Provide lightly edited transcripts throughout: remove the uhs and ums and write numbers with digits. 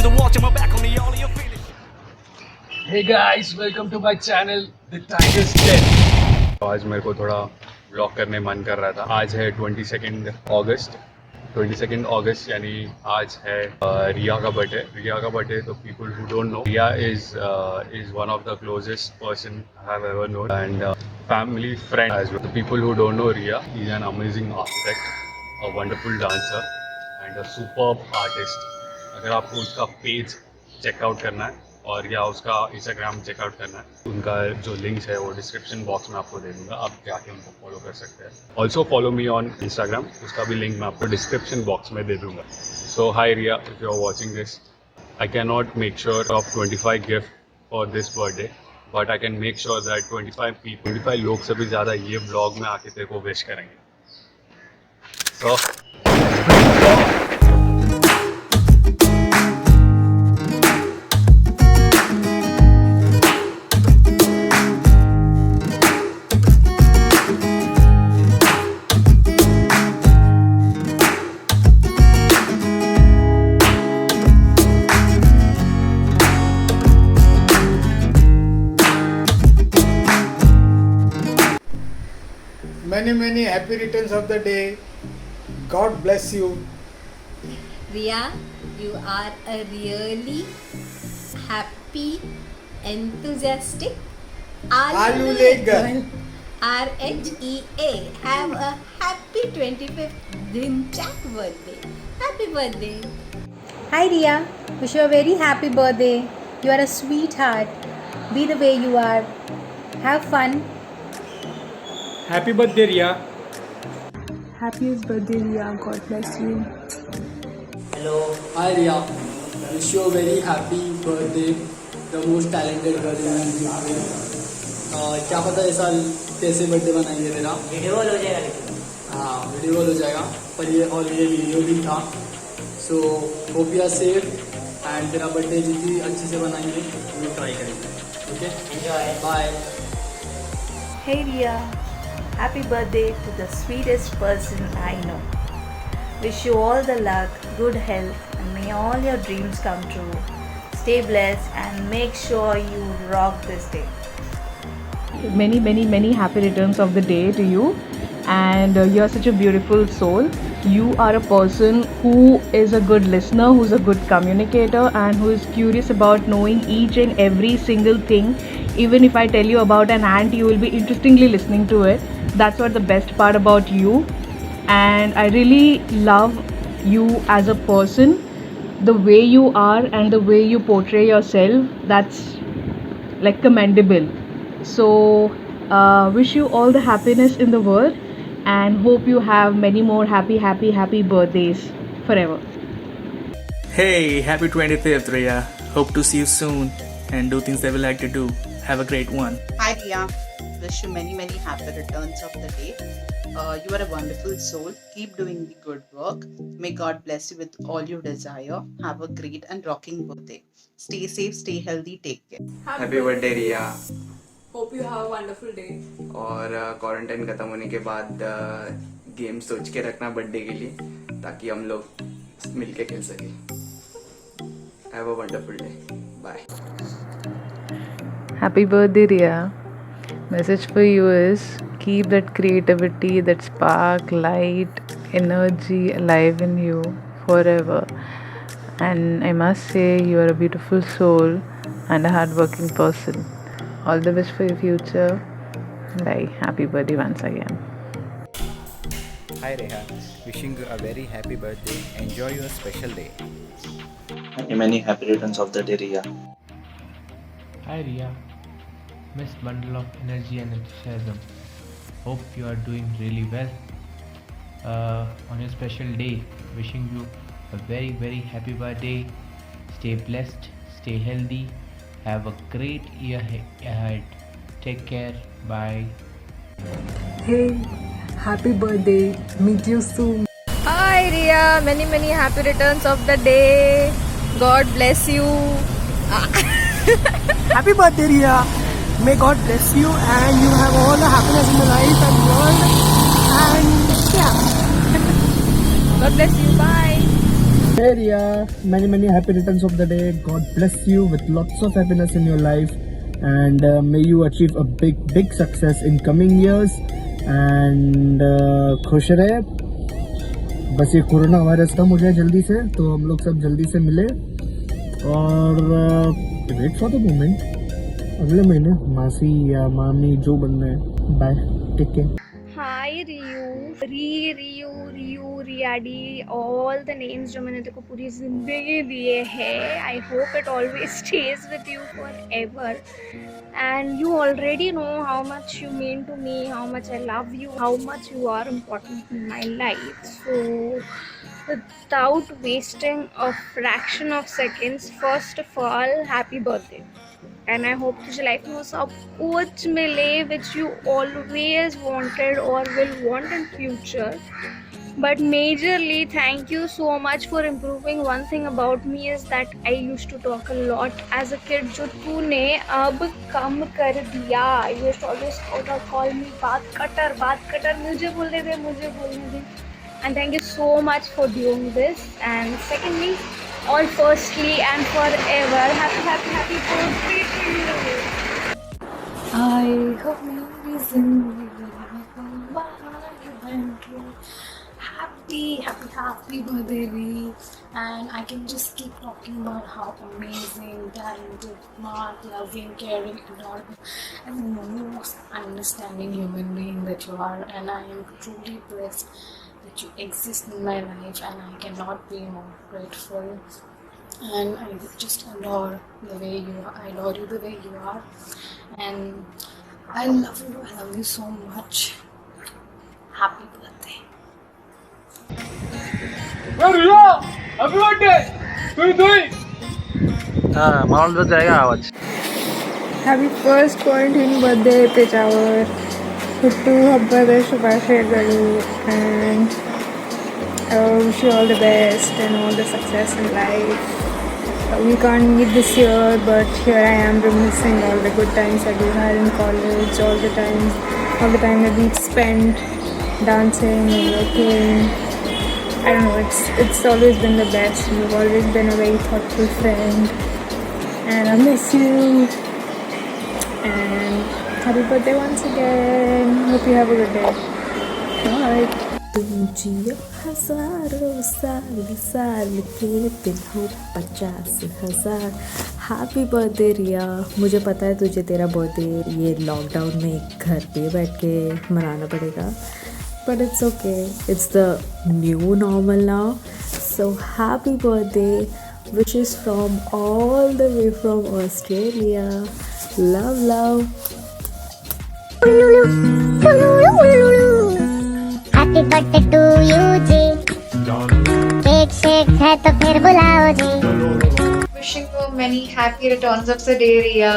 the wall, turn my back on the all of your finish. Hey guys, welcome to my channel, The Tiger's Den. आज मेरे को थोड़ा blog करने मन कर रहा था. आज है 22 अगस्त यानी आज है रिया का बर्थडे. तो people who don't know, Riya is one of the closest person I have ever known and family friend as well. The people who don't know Riya, he's an amazing architect, a wonderful dancer and a superb artist. अगर आपको उसका page checkout करना है और या उसका Instagram checkout करना है, उनका जो लिंक्स है वो डिस्क्रिप्शन बॉक्स में आपको दे दूंगा, आप जाके उनको फॉलो कर सकते हैं. Also follow me on Instagram, उसका भी लिंक मैं आपको डिस्क्रिप्शन बॉक्स में दे दूंगा. So hi Riya, if you are watching this, I can not make sure of 25 gift for this birthday, but I can make sure that 25 लोग से भी ज़्यादा ये ब्लॉग में आके तेरे को विश करेंगे. सो Many happy returns of the day. God bless you. Riya, you are a really happy, enthusiastic, Alule girl. RHEA. Have a happy 25th Dimchak birthday. Happy birthday. Hi Riya, wish you a very happy birthday. You are a sweetheart. Be the way you are. Have fun. Happy birthday, Riya. Happiest birthday, Riya. God bless you. Hello. Hi Riya. Wish you a very happy birthday. The most talented girl in the क्या पता इस साल कैसे birthday बनाएंगे तेरा. Video call हो जाएगा लेकिन. हाँ, वीडियो कॉल हो जाएगा, पर ये ऑलरेडी वीडियो भी था. So hope you are safe and तेरा बर्थडे जितनी अच्छे से बनाएंगे वो ट्राई करेंगे. Okay, bye. Hey Riya, happy birthday to the sweetest person I know. Wish you all the luck, good health, and may all your dreams come true. Stay blessed and make sure you rock this day. Many happy returns of the day to you. And you are such a beautiful soul. You are a person who is a good listener, who's a good communicator, and who is curious about knowing each and every single thing. Even if I tell you about an ant, you will be interestingly listening to it. That's what the best part about you. And I really love you as a person. The way you are and the way you portray yourself, that's like commendable. So wish you all the happiness in the world and hope you have many more happy birthdays forever. Hey, happy 25th, Riya. Hope to see you soon and do things that we like to do. Have a great one. Hi Riya, wish you many happy returns of the day. You are a wonderful soul. Keep doing the good work. May God bless you with all you desire. Have a great and rocking birthday. Stay safe, stay healthy, take care. Happy birthday Riya. Hope you have a wonderful day. और quarantine खत्म होने के बाद game सोच के रखना birthday के लिए, ताकि हम लोग मिलके खेल सके. Have a wonderful day. Bye. Happy birthday, Riya. Message for you is keep that creativity, that spark, light, energy alive in you forever. And I must say, you are a beautiful soul and a hardworking person. All the best for your future. Bye. Happy birthday once again. Hi Reha, wishing you a very happy birthday. Enjoy your special day. Many happy returns of the day, Riya. Hi Riya, Miss Bundle of Energy and Enthusiasm. Hope you are doing really well on your special day. Wishing you a very happy birthday. Stay blessed, stay healthy. Have a great year ahead. Take care. Bye. Hey, happy birthday. Meet you soon. Hi Riya, many happy returns of the day. God bless you. Happy birthday Riya. May God bless you and you have all the happiness in the life and world. And yeah. God bless you. Bye. Hey Ria, many happy returns of the day. God bless you with lots of happiness in your life, and may you achieve a big success in coming years. And खुश रहे. बस ये corona virus कम हो जाए जल्दी से, तो हम लोग सब जल्दी से मिले. और वेट फॉर द मोमेंट अगले महीने मासी या मामी जो बनना है. Bye, take care. Hi Riyu, Riyu, Riyadi, all the names जो मैंने तेको पूरी ज़िंदगी दिए हैं. I hope it always stays with you forever. And you already know how much you mean to me, how much I love you, how much you are important in my life. So without wasting a fraction of seconds, first of all, happy birthday. And I hope तुझे life में वो सब कुछ मिले which you always wanted or will want in future. But majorly, thank you so much for improving. One thing about me is that I used to talk a lot as a kid, जो तूने अब कम कर दिया. You used to always call me बात cutter, मुझे बोलने दे. And thank you so much for doing this. And secondly, all firstly and forever, happy birthday to you. I hope मेरी ज़िंदगी में बाहर बन के happy birthday Ree. And I can just keep talking about how amazing, talented, smart, loving, caring, adorable, and the most understanding human being that you are. And I am truly blessed that you exist in my life, and I cannot be more grateful. And I just adore the way you are. I adore you the way you are, and I love you so much. Happy birthday. Happy birthday! Mount बज जाएगा आवाज. Happy first quarantine birthday, Peshawar. Huttu Habbada Shubhashayagalu, and I wish you all the best and all the success in life. We can't meet this year, but here I am reminiscing all the good times that we had in college, all the time that we spent dancing and working. I don't know, it's always been the best. You've always been a very thoughtful friend, and I miss you. And happy birthday once again. Hope you have a good day. Bye. तुम जियो हजारों साल के दिन हो 50,000. Happy birthday रिया. मुझे पता है तुझे तेरा बर्थडे ये लॉकडाउन में घर पे बैठ के मनाना पड़ेगा, but it's okay. It's the new normal now. So happy birthday. Wishes from all the way from Australia. Love. Happy birthday to you ji. Cake शेक है तो फिर बुलाओ जी. Wishing you many happy returns of the day, Ria.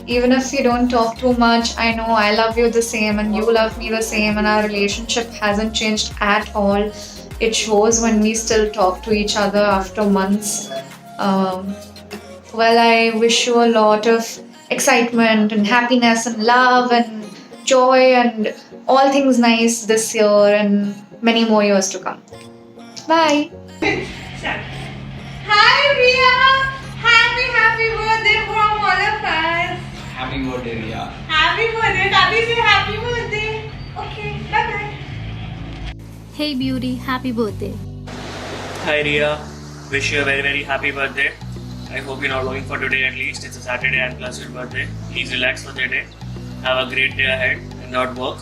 Even if you don't talk too much, I know I love you the same and you love me the same, and our relationship hasn't changed at all. It shows when we still talk to each other after months. Well, I wish you a lot of excitement and happiness and love and joy and all things nice this year and many more years to come. Bye. Hi Ria, happy birthday from all of us. Happy birthday, Ria. Happy birthday, Daddy say happy birthday. Okay, bye bye. Hey beauty, happy birthday. Hi Ria, wish you a very happy birthday. I hope you're not working for today at least. It's a Saturday and plus your birthday. Please relax for the day. Have a great day ahead and not work.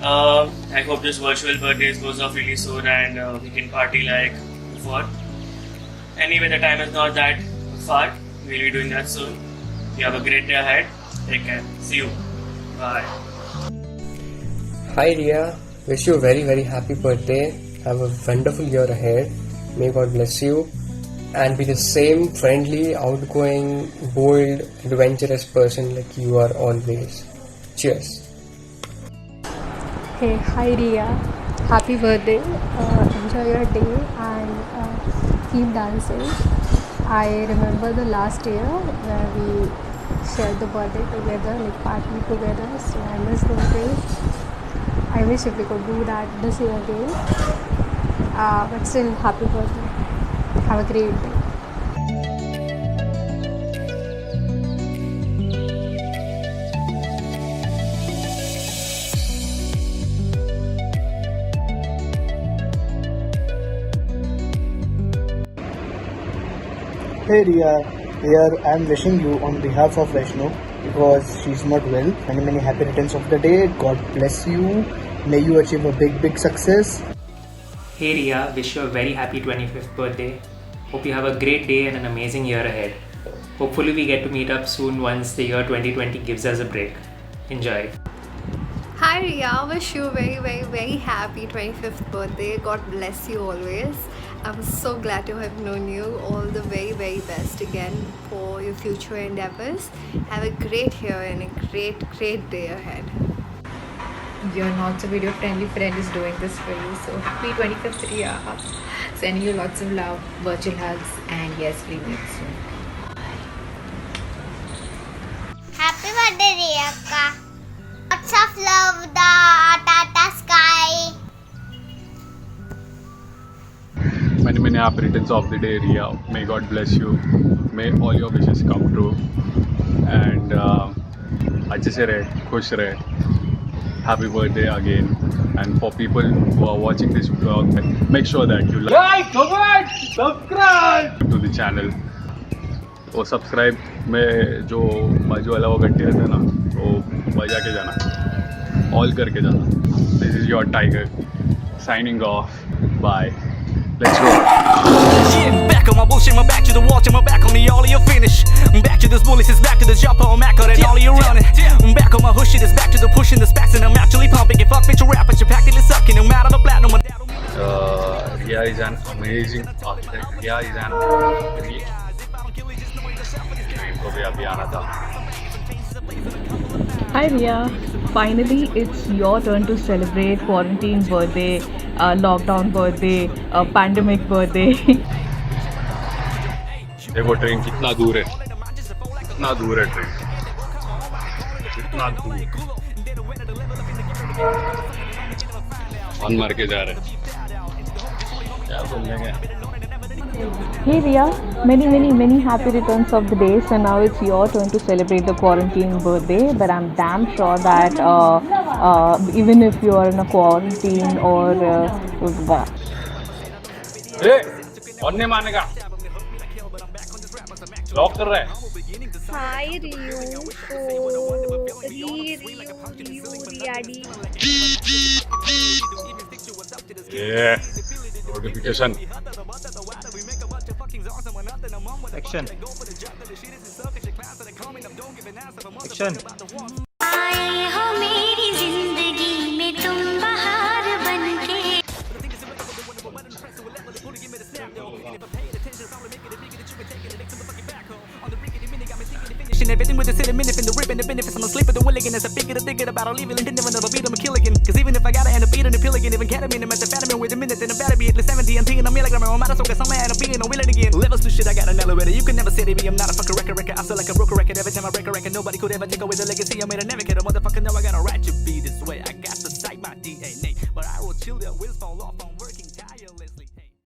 I hope this virtual birthdays goes off really soon and we can party like before. Anyway, the time is not that far. We'll be doing that soon. You have a great day ahead. Take care. See you. Bye. Hi Ria, wish you a very happy birthday. Have a wonderful year ahead. May God bless you and be the same friendly, outgoing, bold, adventurous person like you are always. Cheers. Hey, hi Ria, happy birthday. Enjoy your day and keep dancing. I remember the last year where we shared the birthday together, like party together, so I miss those days. I wish if we could do that this year again, but still happy birthday. Have a great day. Hey Ria, here I am wishing you on behalf of Vaishno because she's not well. Many happy returns of the day. God bless you. May you achieve a big success. Hey Ria, wish you a very happy 25th birthday. Hope you have a great day and an amazing year ahead. Hopefully we get to meet up soon once the year 2020 gives us a break. Enjoy. Hi Ria, wish you a very happy 25th birthday. God bless you always. I'm so glad to have known you. All the very best again for your future endeavors. Have a great year and a great day ahead. Your not so video friendly friend is doing this for you. So happy 25th Ria. Sending you lots of love, virtual hugs, and yes, we meet soon. Happy birthday, Riyaka. Lots of love, the Tata Sky. Many happy returns of the day, Ria. May God bless you. May all your wishes come true. And अच्छे से रहे, खुश रहे. Happy birthday again. And for people who are watching this vlog, make sure that you like, comment, subscribe to the channel. वो subscribe में जो बाजू वाला वो घंटी रहता है ना, वो बजा के जाना, ऑल करके जाना. This is your tiger signing off. Bye. Let's go. Yeah, back on my bullshit, my back to the wall, turn my back on me, all of you finish. Back to this bullies, it's back to the chopper, I'm back on it, all of you running. Back on my hush shit, it's back to the pushing the specs, and I'm actually pumping it. Fuck with your rap, but you're practically sucking, no matter the platinum. Ria is an amazing architect. Ria is an को भी अभी आना था. Hi Ria, finally it's your turn to celebrate quarantine birthday, lockdown birthday, pandemic birthday. देखो train कितना दूर है, कितना दूर है ट्रेन, कितना दूर. ऑन मार के जा रहे हैं. क्या बोलने गए? Hey Ria, many happy returns of the day. So now it's your turn to celebrate the quarantine birthday. But I'm damn sure that even if you are in a quarantine or और नहीं मानेगा, lock कर रहा है. Hi Riyu, Riyadi. Notification. Action. Action. आए हो मेरी जिंदगी में तुम बहार बनके. Everything with the city minute and the rip and the benefits. I'm asleep at the willing as I figure to think about I'll leave it and never another beat. I'm a kill again. Cause even if I gotta end up beating the pill again, even ketamine and methamphetamine with a minute, then I better be at least 70 and taking a milligram. I'm out of focus, I'm and I'm being a willing again. Levels to shit, I got an elevator. You can never say to me, I'm not a fucking record. I feel like a broken record every time I break a record. Nobody could ever take away the legacy. I made a navigator. Motherfucker, now I got a right to be this way. I got to cite my DNA. But I will chill, their wheels fall off.